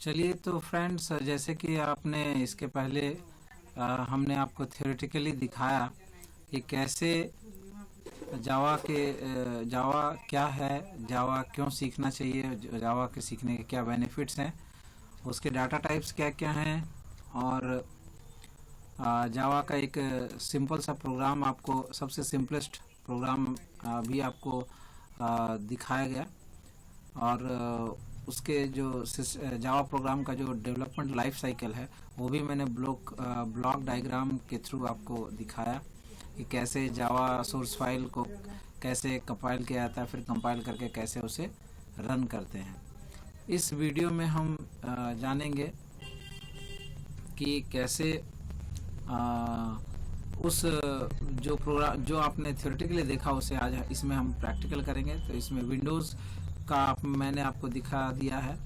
चलिए तो फ्रेंड्स, जैसे कि आपने इसके पहले हमने आपको थ्योरेटिकली दिखाया कि कैसे जावा क्या है, जावा क्यों सीखना चाहिए, जावा के सीखने के क्या बेनिफिट्स हैं, उसके डाटा टाइप्स क्या क्या हैं, और जावा का एक सिंपल सा प्रोग्राम, आपको सबसे सिंपलेस्ट प्रोग्राम भी आपको दिखाया गया। और उसके जो जावा प्रोग्राम का जो डेवलपमेंट लाइफ साइकिल है वो भी मैंने ब्लॉक डायग्राम के थ्रू आपको दिखाया कि कैसे जावा सोर्स फाइल को कैसे कंपाइल किया जाता है, फिर कंपाइल करके कैसे उसे रन करते हैं। इस वीडियो में हम जानेंगे कि कैसे उस जो प्रोग्राम जो आपने थ्योरेटिकली देखा उसे आज इसमें हम प्रैक्टिकल करेंगे। तो इसमें विंडोज़ का मैंने आपको दिखा दिया है।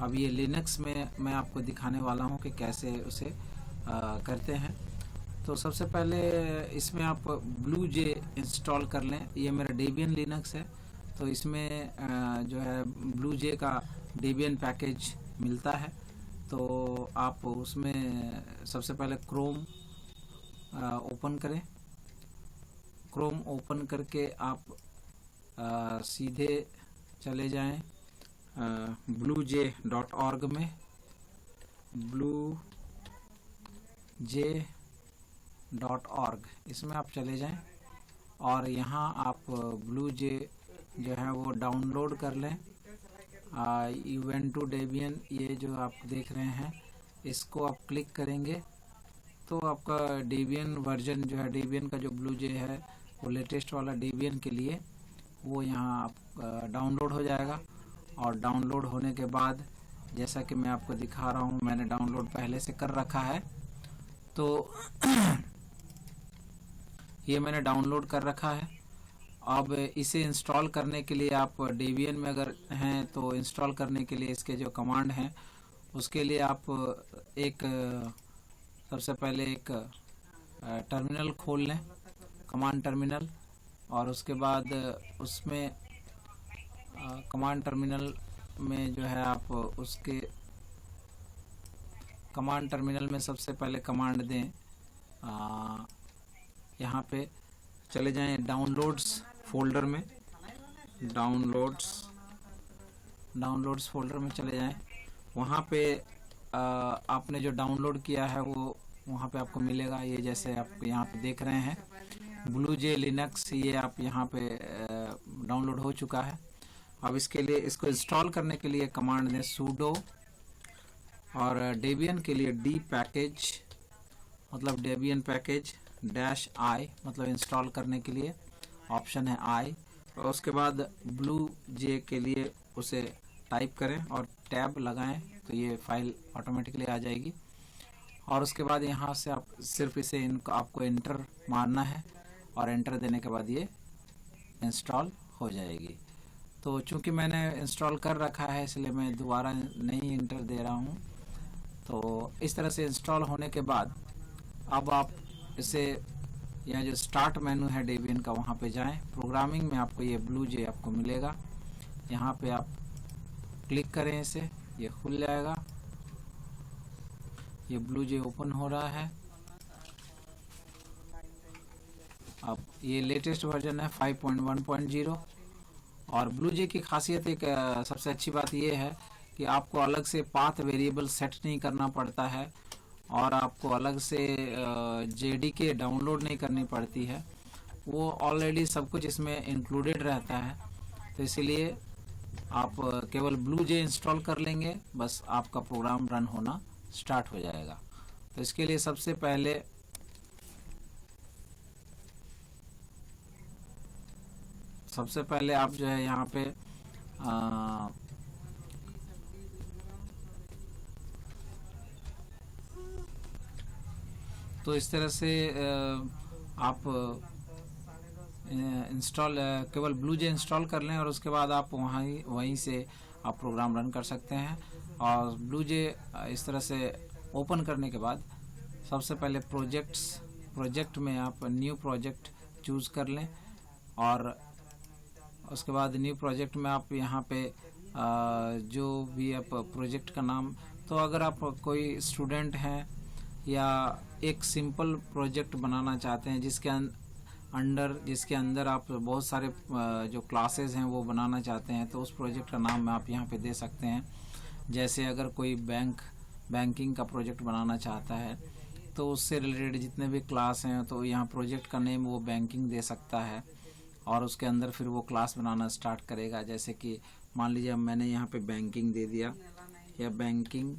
अब ये लिनक्स में मैं आपको दिखाने वाला हूँ कि कैसे उसे करते हैं। तो सबसे पहले इसमें आप ब्लूजे इंस्टॉल कर लें। ये मेरा डेबियन लिनक्स है, तो इसमें जो है ब्लूजे का डेबियन पैकेज मिलता है। तो आप उसमें सबसे पहले क्रोम ओपन करें। क्रोम ओपन करके आप सीधे चले जाएं bluej.org में। bluej.org इसमें आप चले जाएं और यहाँ आप ब्लूजे जो है वो डाउनलोड कर लें। Ubuntu Debian ये जो आप देख रहे हैं इसको आप क्लिक करेंगे तो आपका डेबियन वर्जन जो है, डेबियन का जो ब्लूजे है वो लेटेस्ट वाला डेबियन के लिए वो यहाँ आप डाउनलोड हो जाएगा। और डाउनलोड होने के बाद जैसा कि मैं आपको दिखा रहा हूँ, मैंने डाउनलोड पहले से कर रखा है। तो ये मैंने डाउनलोड कर रखा है। अब इसे इंस्टॉल करने के लिए आप डेबियन में अगर हैं तो इंस्टॉल करने के लिए इसके जो कमांड हैं उसके लिए आप सबसे पहले एक टर्मिनल खोल लें, कमांड टर्मिनल। और उसके बाद उसमें कमांड टर्मिनल में जो है आप उसके कमांड टर्मिनल में सबसे पहले कमांड दें। यहाँ पे चले जाएं डाउनलोड्स फोल्डर में, डाउनलोड्स फोल्डर में चले जाएं। वहाँ पे आपने जो डाउनलोड किया है वो वहाँ पे आपको मिलेगा। ये जैसे आप यहाँ पे देख रहे हैं ब्लूजे लिनक्स, ये आप यहाँ पे डाउनलोड हो चुका है। अब इसके लिए इसको इंस्टॉल करने के लिए कमांड दें sudo, और डेबियन के लिए d पैकेज मतलब डेबियन पैकेज -i मतलब इंस्टॉल करने के लिए ऑप्शन है i। और उसके बाद ब्लूजे के लिए उसे टाइप करें और टैब लगाएं तो ये फाइल ऑटोमेटिकली आ जाएगी। और उसके बाद यहाँ से आप सिर्फ इसे आपको एंटर मारना है और एंटर देने के बाद ये इंस्टॉल हो जाएगी। तो चूंकि मैंने इंस्टॉल कर रखा है इसलिए मैं दोबारा नहीं एंटर दे रहा हूँ। तो इस तरह से इंस्टॉल होने के बाद अब आप इसे यहाँ जो स्टार्ट मेनू है डेबियन का वहाँ पे जाएं। प्रोग्रामिंग में आपको ये ब्लूजे आपको मिलेगा, यहाँ पे आप क्लिक करें, इसे ये खुल जाएगा। ये ब्लूजे ओपन हो रहा है। अब ये लेटेस्ट वर्जन है 5.1.0। और ब्लूजे की खासियत एक सबसे अच्छी बात ये है कि आपको अलग से पाथ वेरिएबल सेट नहीं करना पड़ता है और आपको अलग से जेडीके डाउनलोड नहीं करनी पड़ती है। वो ऑलरेडी सब कुछ इसमें इंक्लूडेड रहता है। तो इसीलिए आप केवल ब्लूजे इंस्टॉल कर लेंगे, बस आपका प्रोग्राम रन होना स्टार्ट हो जाएगा। तो इसके लिए सबसे पहले आप जो है यहाँ पे तो इस तरह से आप केवल ब्लूजे इंस्टॉल कर लें और उसके बाद आप वहीं से आप प्रोग्राम रन कर सकते हैं। और ब्लूजे इस तरह से ओपन करने के बाद सबसे पहले प्रोजेक्ट में आप न्यू प्रोजेक्ट चूज़ कर लें। और उसके बाद न्यू प्रोजेक्ट में आप यहाँ पे जो भी आप प्रोजेक्ट का नाम तो अगर आप कोई स्टूडेंट हैं या एक सिंपल प्रोजेक्ट बनाना चाहते हैं जिसके अंदर आप बहुत सारे जो क्लासेस हैं वो बनाना चाहते हैं, तो उस प्रोजेक्ट का नाम आप यहाँ पे दे सकते हैं। जैसे अगर कोई बैंकिंग का प्रोजेक्ट बनाना चाहता है तो उससे रिलेटेड जितने भी क्लास हैं तो यहाँ प्रोजेक्ट का नेम वो बैंकिंग दे सकता है और उसके अंदर फिर वो क्लास बनाना स्टार्ट करेगा। जैसे कि मान लीजिए मैंने यहाँ पे बैंकिंग दे दिया या बैंकिंग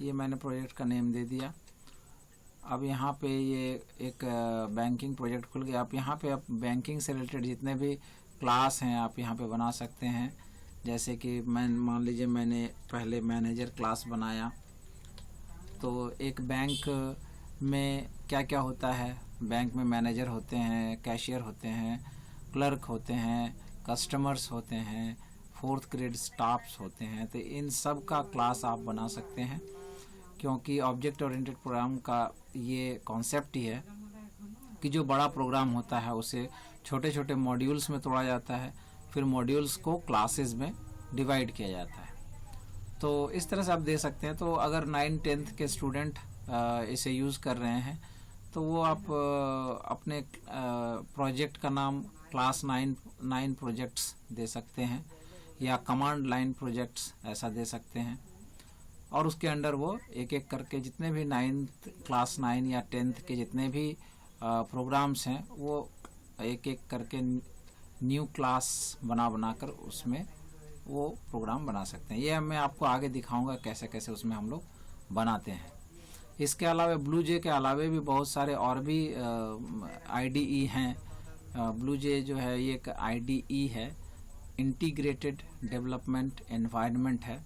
ये मैंने प्रोजेक्ट का नेम दे दिया। अब यहाँ पे ये एक बैंकिंग प्रोजेक्ट खुल गया। आप यहाँ पे आप बैंकिंग से रिलेटेड जितने भी क्लास हैं आप यहाँ पे बना सकते हैं। जैसे कि मान लीजिए मैंने पहले मैनेजर क्लास बनाया, तो एक बैंक में क्या क्या होता है, बैंक में मैनेजर होते हैं, कैशियर होते हैं, क्लर्क होते हैं, कस्टमर्स होते हैं, फोर्थ ग्रेड स्टाफ्स होते हैं। तो इन सब का क्लास आप बना सकते हैं, क्योंकि ऑब्जेक्ट ओरिएंटेड प्रोग्राम का ये कॉन्सेप्ट ही है कि जो बड़ा प्रोग्राम होता है उसे छोटे छोटे मॉड्यूल्स में तोड़ा जाता है, फिर मॉड्यूल्स को क्लासेस में डिवाइड किया जाता है। तो इस तरह से आप दे सकते हैं। तो अगर 9th-10th के स्टूडेंट इसे यूज़ कर रहे हैं तो वो आप अपने प्रोजेक्ट का नाम क्लास 9 प्रोजेक्ट्स दे सकते हैं या कमांड लाइन प्रोजेक्ट्स ऐसा दे सकते हैं, और उसके अंडर वो एक एक करके जितने भी क्लास 9 या 10th के जितने भी प्रोग्राम्स हैं वो एक एक करके न्यू क्लास बना कर उसमें वो प्रोग्राम बना सकते हैं। ये मैं आपको आगे दिखाऊंगा कैसे कैसे उसमें हम लोग बनाते हैं। इसके अलावा ब्लूजे के अलावा भी बहुत सारे और भी IDE हैं। ब्लूजे जो है ये एक IDE है, इंटीग्रेटेड डेवलपमेंट एनवायरनमेंट है।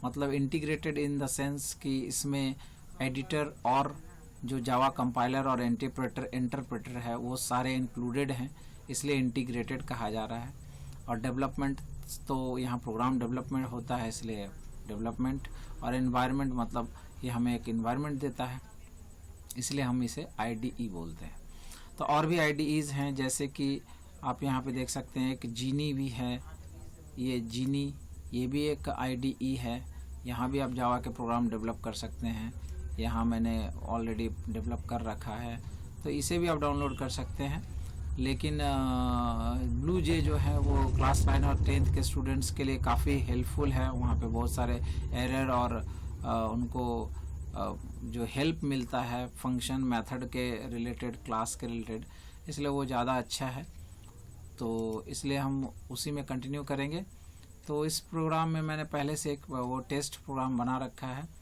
मतलब इंटीग्रेटेड इन द सेंस कि इसमें एडिटर और जो जावा कंपाइलर और इंटरप्रेटर है वो सारे इंक्लूडेड हैं, इसलिए इंटीग्रेटेड कहा जा रहा है। और डेवलपमेंट तो यहाँ प्रोग्राम डेवलपमेंट होता है, इसलिए डेवलपमेंट। और एनवायरनमेंट मतलब ये हमें एक एनवायरनमेंट देता है, इसलिए हम इसे IDE बोलते हैं। तो और भी IDEs हैं, जैसे कि आप यहाँ पे देख सकते हैं एक जीनी भी है, ये जीनी ये भी एक IDE है। यहाँ भी आप जावा के प्रोग्राम डेवलप कर सकते हैं। यहाँ मैंने ऑलरेडी डेवलप कर रखा है, तो इसे भी आप डाउनलोड कर सकते हैं। लेकिन ब्लूजे जो है वो क्लास 9 और 10th के स्टूडेंट्स के लिए काफ़ी हेल्पफुल है। वहाँ पे बहुत सारे एरर और उनको जो हेल्प मिलता है फंक्शन मेथड के रिलेटेड, क्लास के रिलेटेड, इसलिए वो ज़्यादा अच्छा है। तो इसलिए हम उसी में कंटिन्यू करेंगे। तो इस प्रोग्राम में मैंने पहले से एक वो टेस्ट प्रोग्राम बना रखा है।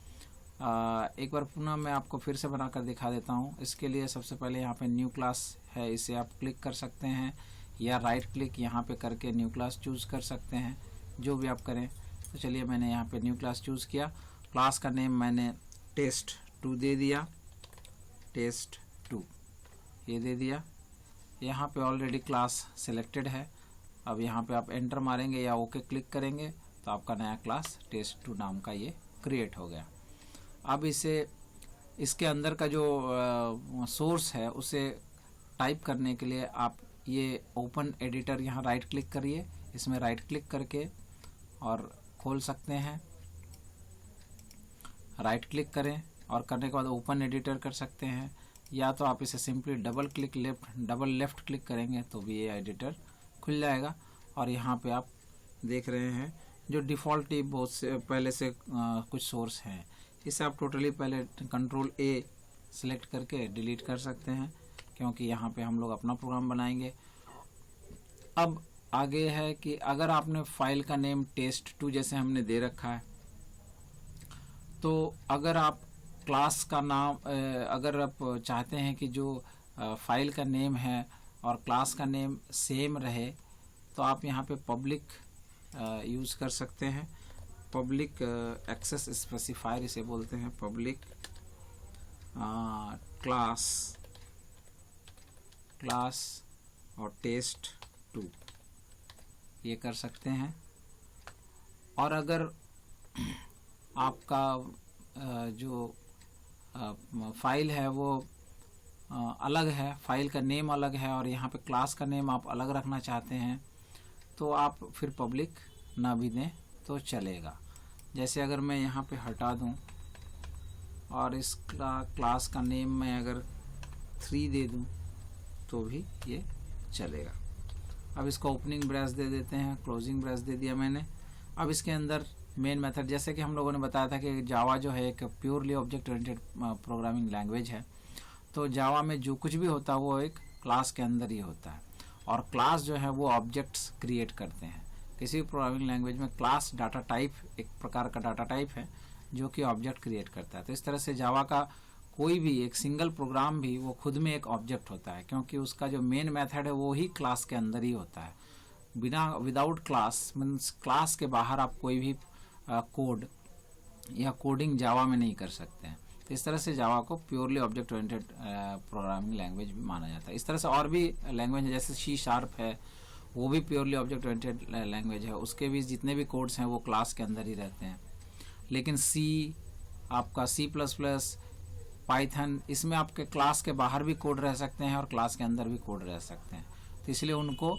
एक बार पुनः मैं आपको फिर से बनाकर दिखा देता हूँ। इसके लिए सबसे पहले यहाँ पे न्यू क्लास है, इसे आप क्लिक कर सकते हैं या राइट क्लिक यहाँ पे करके न्यू क्लास चूज़ कर सकते हैं, जो भी आप करें। तो चलिए मैंने यहाँ पे न्यू क्लास चूज़ किया। क्लास का नेम मैंने test2 दे दिया, test2 ये दे दिया। यहाँ पे ऑलरेडी क्लास सिलेक्टेड है। अब यहाँ पे आप एंटर मारेंगे या ओके क्लिक करेंगे तो आपका नया क्लास test2 नाम का ये क्रिएट हो गया। अब इसके अंदर का जो सोर्स है उसे टाइप करने के लिए आप ये ओपन एडिटर यहाँ राइट क्लिक करिए, इसमें राइट क्लिक करके और खोल सकते हैं। राइट क्लिक करें और करने के बाद ओपन एडिटर कर सकते हैं, या तो आप इसे सिंपली डबल लेफ्ट क्लिक करेंगे तो भी ये एडिटर खुल जाएगा। और यहाँ पे आप देख रहे हैं जो डिफ़ॉल्ट ही बहुत से पहले से कुछ सोर्स हैं, इसे आप टोटली पहले Ctrl+A सिलेक्ट करके डिलीट कर सकते हैं, क्योंकि यहाँ पे हम लोग अपना प्रोग्राम बनाएंगे। अब आगे है कि अगर आपने फाइल का नेम test2 जैसे हमने दे रखा है, तो अगर आप क्लास का नाम अगर आप चाहते हैं कि जो फाइल का नेम है और क्लास का नेम सेम रहे, तो आप यहाँ पे पब्लिक यूज़ कर सकते हैं। पब्लिक एक्सेस स्पेसिफायर इसे बोलते हैं, पब्लिक क्लास और test2 ये कर सकते हैं। और अगर आपका जो फाइल है वो अलग है, फाइल का नेम अलग है और यहाँ पे क्लास का नेम आप अलग रखना चाहते हैं, तो आप फिर पब्लिक ना भी दें तो चलेगा। जैसे अगर मैं यहाँ पे हटा दूँ और इस क्लास का नेम मैं अगर 3 दे दूँ तो भी ये चलेगा। अब इसको ओपनिंग ब्रैस दे देते हैं, क्लोजिंग ब्रैस दे दिया मैंने। अब इसके अंदर मेन मेथड, जैसे कि हम लोगों ने बताया था कि जावा जो है एक purely object oriented programming language है। तो जावा में जो कुछ भी होता है वो एक क्लास के अंदर ही होता है, और क्लास जो है वो ऑब्जेक्ट्स क्रिएट करते हैं। किसी भी प्रोग्रामिंग लैंग्वेज में क्लास डाटा टाइप एक प्रकार का डाटा टाइप है जो कि ऑब्जेक्ट क्रिएट करता है। तो इस तरह से जावा का कोई भी एक सिंगल प्रोग्राम भी वो खुद में एक ऑब्जेक्ट होता है, क्योंकि उसका जो मेन मेथड है वो ही क्लास के अंदर ही होता है। विदाउट क्लास मीन्स क्लास के बाहर आप कोई भी कोड या कोडिंग जावा में नहीं कर सकते हैं। तो इस तरह से जावा को purely object oriented programming language भी माना जाता है। इस तरह से और भी लैंग्वेज है, जैसे C# है, वो भी प्योरली ऑब्जेक्ट ओरिएंटेड लैंग्वेज है। उसके भी जितने भी कोड्स हैं वो क्लास के अंदर ही रहते हैं। लेकिन आपका C++, पाइथन, इसमें आपके क्लास के बाहर भी कोड रह सकते हैं और क्लास के अंदर भी कोड रह सकते हैं। तो इसलिए उनको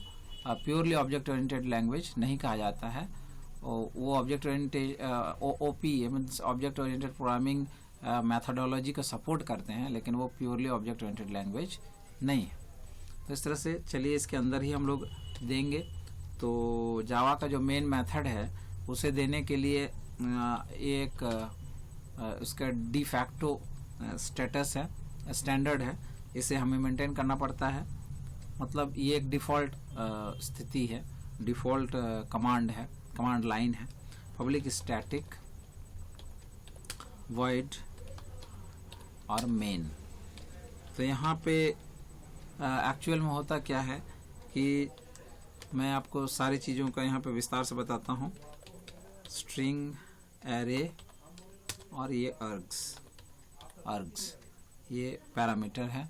प्योरली ऑब्जेक्ट ओरिएंटेड लैंग्वेज नहीं कहा जाता है। वो object oriented OOP means object oriented programming methodology का सपोर्ट करते हैं, लेकिन वो प्योरली ऑब्जेक्ट ओरिएंटेड लैंग्वेज नहीं है। तो इस तरह से चलिए इसके अंदर ही हम लोग देंगे। तो जावा का जो मेन मेथड है उसे देने के लिए एक उसका डिफैक्टो स्टेटस है, स्टैंडर्ड है, इसे हमें मेंटेन करना पड़ता है। मतलब ये एक डिफ़ॉल्ट स्थिति है, डिफ़ॉल्ट कमांड है, कमांड लाइन है। पब्लिक स्टैटिक वॉइड और मेन। तो यहाँ पे एक्चुअल में होता क्या है कि मैं आपको सारी चीज़ों का यहाँ पे विस्तार से बताता हूँ। स्ट्रिंग, एरे और ये अर्ग्स ये पैरामीटर है।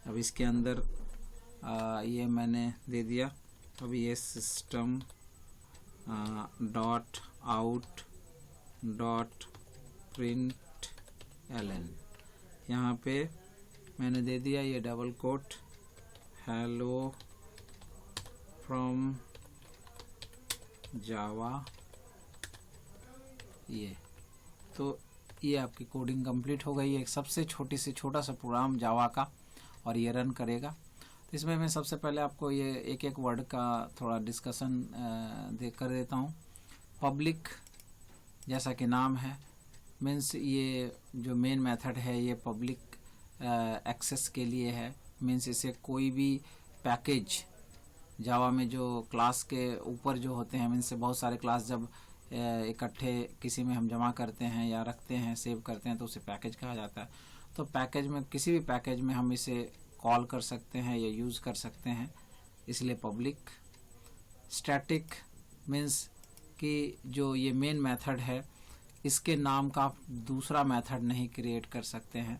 अब इसके अंदर ये मैंने दे दिया। अब ये system dot out dot println एलन, यहाँ पे मैंने दे दिया ये double quote hello from Java. ये तो ये आपकी कोडिंग कंप्लीट हो गई है। एक सबसे छोटा सा प्रोग्राम जावा का, और ये रन करेगा। तो इसमें मैं सबसे पहले आपको ये एक वर्ड का थोड़ा डिस्कशन कर देता हूँ। पब्लिक जैसा कि नाम है, मीन्स ये जो मेन मेथड है ये पब्लिक एक्सेस के लिए है। मीन्स इसे कोई भी पैकेज जावा में जो क्लास के ऊपर जो होते हैं, मीन्स बहुत सारे क्लास जब इकट्ठे किसी में हम जमा करते हैं या रखते हैं, सेव करते हैं, तो उसे पैकेज कहा जाता है। तो पैकेज में, किसी भी पैकेज में हम इसे कॉल कर सकते हैं या यूज़ कर सकते हैं, इसलिए पब्लिक। स्टैटिक मीन्स कि जो ये मेन मेथड है इसके नाम का आप दूसरा मेथड नहीं क्रिएट कर सकते हैं,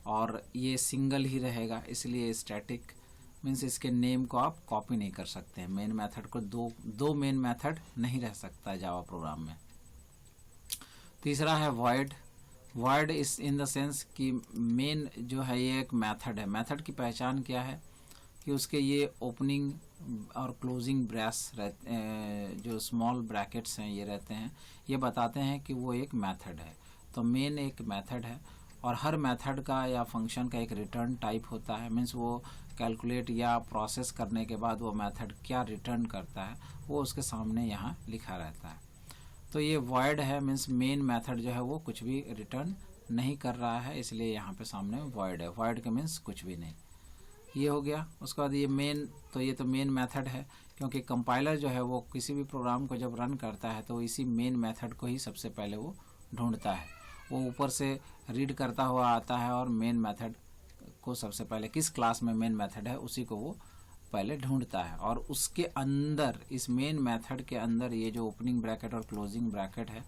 और ये सिंगल ही रहेगा, इसलिए स्टैटिक मीन्स इसके नेम को आप कॉपी नहीं कर सकते हैं। मेन मेथड को दो मेन मेथड नहीं रह सकता है जावा प्रोग्राम में। तीसरा है वॉइड। वॉइड इस इन द सेंस कि मेन जो है ये एक मेथड है। मेथड की पहचान क्या है कि उसके ये ओपनिंग और क्लोजिंग ब्रैस जो स्मॉल ब्रैकेट्स हैं ये रहते हैं, ये बताते हैं कि वो एक मेथड है। तो मेन एक मेथड है, और हर मेथड का या फंक्शन का एक रिटर्न टाइप होता है। मीन्स वो कैलकुलेट या प्रोसेस करने के बाद वो मेथड क्या रिटर्न करता है वो उसके सामने यहाँ लिखा रहता है। तो ये वॉइड है, मीन्स मेन मेथड जो है वो कुछ भी रिटर्न नहीं कर रहा है, इसलिए यहाँ पे सामने वॉइड है। वॉइड का मीन्स कुछ भी नहीं। ये हो गया। उसके बाद ये मेन, तो ये तो मेन मेथड है, क्योंकि कंपाइलर जो है वो किसी भी प्रोग्राम को जब रन करता है तो इसी मेन मेथड को ही सबसे पहले वो ढूंढता है। वो ऊपर से रीड करता हुआ आता है और मेन मेथड को सबसे पहले किस क्लास में मेन मेथड है उसी को वो पहले ढूंढता है, और उसके अंदर, इस मेन मेथड के अंदर ये जो ओपनिंग ब्रैकेट और क्लोजिंग ब्रैकेट है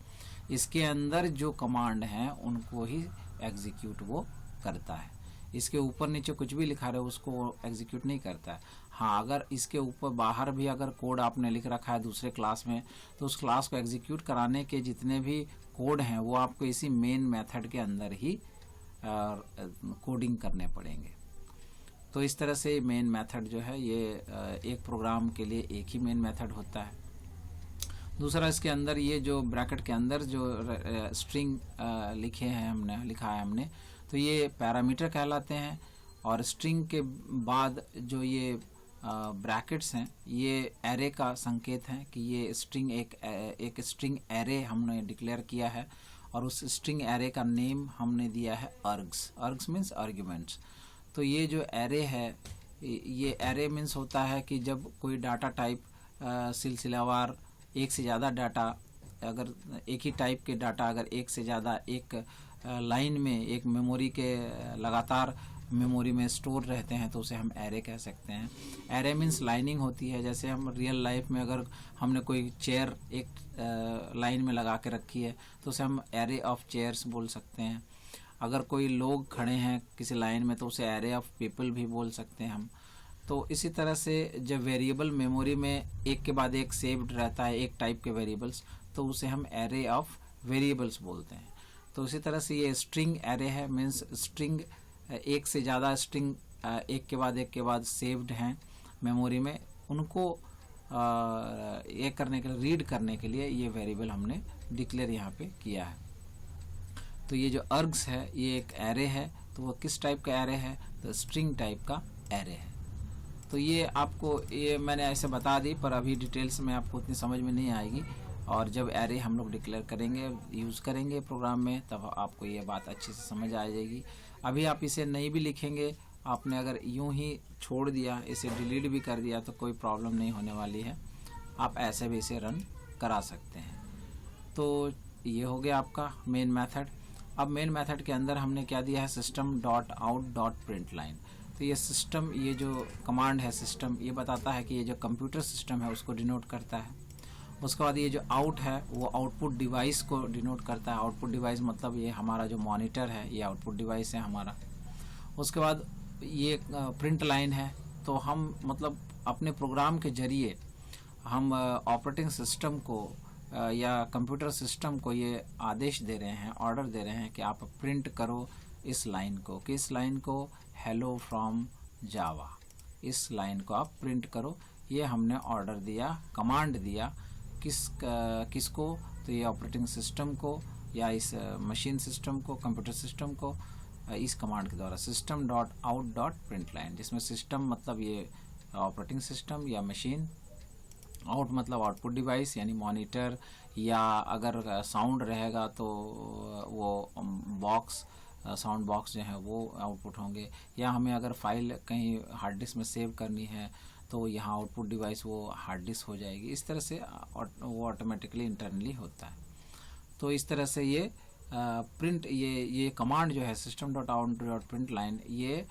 इसके अंदर जो कमांड हैं उनको ही एग्जीक्यूट वो करता है। इसके ऊपर नीचे कुछ भी लिखा रहे उसको वो एग्जीक्यूट नहीं करता है। हाँ, अगर इसके ऊपर बाहर भी अगर कोड आपने लिख रखा है दूसरे क्लास में, तो उस क्लास को एग्जीक्यूट कराने के जितने भी कोड हैं वो आपको इसी मेन मेथड के अंदर ही कोडिंग करने पड़ेंगे। तो इस तरह से मेन मेथड जो है ये एक प्रोग्राम के लिए एक ही मेन मेथड होता है। दूसरा, इसके अंदर ये जो ब्रैकेट के अंदर जो स्ट्रिंग लिखा है हमने, तो ये पैरामीटर कहलाते हैं। और स्ट्रिंग के बाद जो ये ब्रैकेट्स हैं ये एरे का संकेत है कि ये स्ट्रिंग एक स्ट्रिंग एरे हमने डिक्लेयर किया है, और उस स्ट्रिंग एरे का नेम हमने दिया है अर्ग्स। अर्ग्स मीन्स आर्ग्यूमेंट्स। तो ये जो एरे है, ये एरे मीन्स होता है कि जब कोई डाटा टाइप सिलसिलावार एक से ज़्यादा डाटा, अगर एक ही टाइप के डाटा अगर एक से ज़्यादा एक लाइन में एक मेमोरी के लगातार मेमोरी में स्टोर रहते हैं तो उसे हम एरे कह सकते हैं। एरे मीन्स लाइनिंग होती है। जैसे हम रियल लाइफ में अगर हमने कोई चेयर एक लाइन में लगा के रखी है तो उसे हम एरे ऑफ चेयर्स बोल सकते हैं। अगर कोई लोग खड़े हैं किसी लाइन में तो उसे एरे ऑफ पीपल भी बोल सकते हैं हम। तो इसी तरह से जब वेरिएबल मेमोरी में एक के बाद एक सेव्ड रहता है एक टाइप के वेरिएबल्स, तो उसे हम एरे ऑफ वेरिएबल्स बोलते हैं। तो इसी तरह से ये स्ट्रिंग एरे है, मीन्स स्ट्रिंग एक से ज़्यादा स्ट्रिंग एक के बाद सेव्ड हैं मेमोरी में, उनको ये करने के लिए, रीड करने के लिए ये वेरिएबल हमने डिक्लेयर यहाँ पे किया है। तो ये जो अर्ग्स है ये एक एरे है। तो वो किस टाइप का एरे है? तो स्ट्रिंग टाइप का एरे है। तो ये आपको, ये मैंने ऐसे बता दी, पर अभी डिटेल्स में आपको उतनी समझ में नहीं आएगी। और जब एरे हम लोग डिक्लेयर करेंगे, यूज़ करेंगे प्रोग्राम में, तब आपको ये बात अच्छे से समझ आ जाएगी। अभी आप इसे नहीं भी लिखेंगे, आपने अगर यूं ही छोड़ दिया, इसे डिलीट भी कर दिया, तो कोई प्रॉब्लम नहीं होने वाली है। आप ऐसे भी इसे रन करा सकते हैं। तो ये हो गया आपका मेन मेथड। अब मेन मेथड के अंदर हमने क्या दिया है? system.out.println। तो ये सिस्टम, ये जो कमांड है सिस्टम, ये बताता है कि ये जो कंप्यूटर सिस्टम है उसको डिनोट करता है। उसके बाद ये जो आउट है वो आउटपुट डिवाइस को डिनोट करता है। आउटपुट डिवाइस मतलब ये हमारा जो मॉनिटर है, ये आउटपुट डिवाइस है हमारा। उसके बाद ये प्रिंट लाइन है। तो हम मतलब अपने प्रोग्राम के जरिए हम ऑपरेटिंग सिस्टम को या कंप्यूटर सिस्टम को ये आदेश दे रहे हैं, ऑर्डर दे रहे हैं कि आप प्रिंट करो इस लाइन को। किस लाइन को? हेलो फ्रॉम जावा। इस लाइन को आप प्रिंट करो। ये हमने ऑर्डर दिया, कमांड दिया। किसको? तो ये ऑपरेटिंग सिस्टम को या इस मशीन सिस्टम को, कंप्यूटर सिस्टम को, इस कमांड के द्वारा system.out.println, जिसमें सिस्टम मतलब ये ऑपरेटिंग सिस्टम या मशीन, आउट मतलब आउटपुट डिवाइस यानी मॉनिटर, या अगर साउंड रहेगा तो वो बॉक्स, साउंड बॉक्स जो है वो आउटपुट होंगे। या हमें अगर फाइल कहीं हार्ड डिस्क में सेव करनी है तो यहाँ आउटपुट डिवाइस वो हार्ड डिस्क हो जाएगी। इस तरह से वो ऑटोमेटिकली इंटरनली होता है। तो इस तरह से ये प्रिंट, ये कमांड जो है system.out.println, ये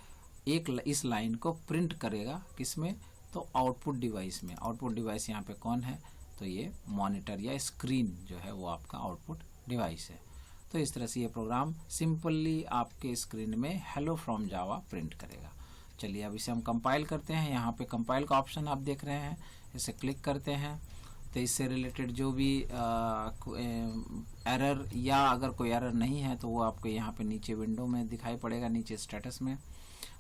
इस लाइन को प्रिंट करेगा। किसमें? तो आउटपुट डिवाइस में। आउटपुट डिवाइस यहाँ पे कौन है? तो ये मॉनिटर या स्क्रीन जो है वो आपका आउटपुट डिवाइस है। तो इस तरह से ये प्रोग्राम सिंपली आपके स्क्रीन में हेलो फ्रॉम जावा प्रिंट करेगा। चलिए अब इसे हम कंपाइल करते हैं। यहाँ पे कंपाइल का ऑप्शन आप देख रहे हैं, इसे क्लिक करते हैं तो इससे रिलेटेड जो भी एरर, या अगर कोई एरर नहीं है तो वो आपको यहाँ पे नीचे विंडो में दिखाई पड़ेगा, नीचे स्टेटस में।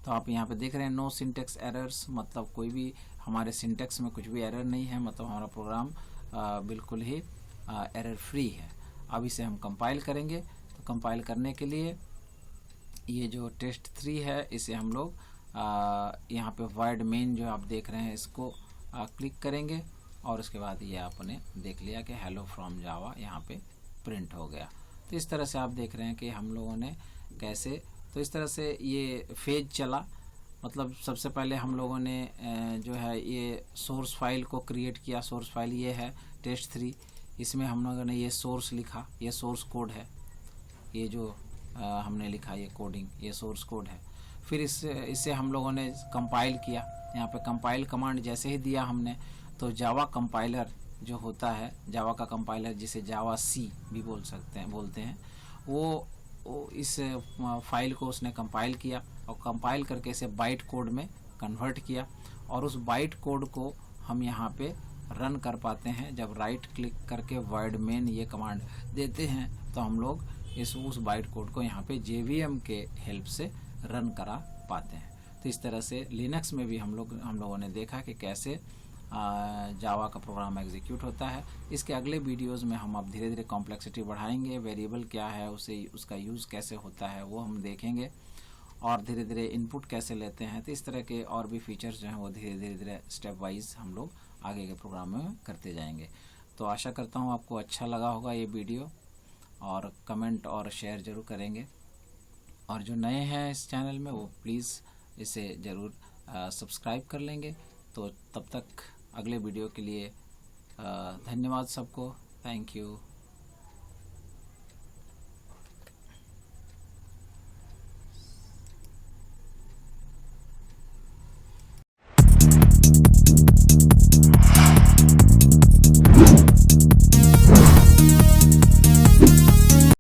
तो आप यहाँ पे देख रहे हैं नो सिंटेक्स एरर्स, मतलब कोई भी हमारे सिंटेक्स में कुछ भी एरर नहीं है, मतलब हमारा प्रोग्राम बिल्कुल ही एरर फ्री है। अब इसे हम कंपाइल करेंगे। तो कंपाइल करने के लिए ये जो test3 है इसे हम लोग यहाँ पे void main जो आप देख रहे हैं इसको क्लिक करेंगे, और उसके बाद ये आपने देख लिया कि हेलो फ्रॉम जावा यहाँ पे प्रिंट हो गया। तो इस तरह से आप देख रहे हैं कि हम लोगों ने कैसे, तो इस तरह से ये फेज चला। मतलब सबसे पहले हम लोगों ने जो है ये सोर्स फाइल को क्रिएट किया। सोर्स फाइल ये है test3, इसमें हम लोगों ने ये सोर्स लिखा, ये सोर्स कोड है, ये जो हमने लिखा ये कोडिंग, ये सोर्स कोड है। फिर इससे हम लोगों ने कंपाइल किया। यहाँ पे कंपाइल कमांड जैसे ही दिया हमने, तो जावा कंपाइलर जो होता है, जावा का कंपाइलर जिसे जावा सी भी बोलते हैं, वो इस फाइल को उसने कंपाइल किया और कंपाइल करके इसे बाइट कोड में कन्वर्ट किया। और उस बाइट कोड को हम यहाँ पे रन कर पाते हैं। जब राइट क्लिक करके void main ये कमांड देते हैं तो हम लोग उस बाइट कोड को यहाँ पे JVM के हेल्प से रन करा पाते हैं। तो इस तरह से लिनक्स में भी हम लोगों ने देखा कि कैसे जावा का प्रोग्राम एग्जीक्यूट होता है। इसके अगले वीडियोस में हम अब धीरे धीरे कॉम्प्लेक्सिटी बढ़ाएंगे, वेरिएबल क्या है, उसका यूज़ कैसे होता है वो हम देखेंगे, और धीरे धीरे इनपुट कैसे लेते हैं। तो इस तरह के और भी फीचर्स जो हैं वो धीरे धीरे स्टेप वाइज हम लोग आगे के प्रोग्राम में करते जाएंगे। तो आशा करता हूँ आपको अच्छा लगा होगा ये वीडियो, और कमेंट और शेयर ज़रूर करेंगे। और जो नए हैं इस चैनल में वो प्लीज़ इसे ज़रूर सब्सक्राइब कर लेंगे। तो तब तक अगले वीडियो के लिए धन्यवाद सबको। Thank you.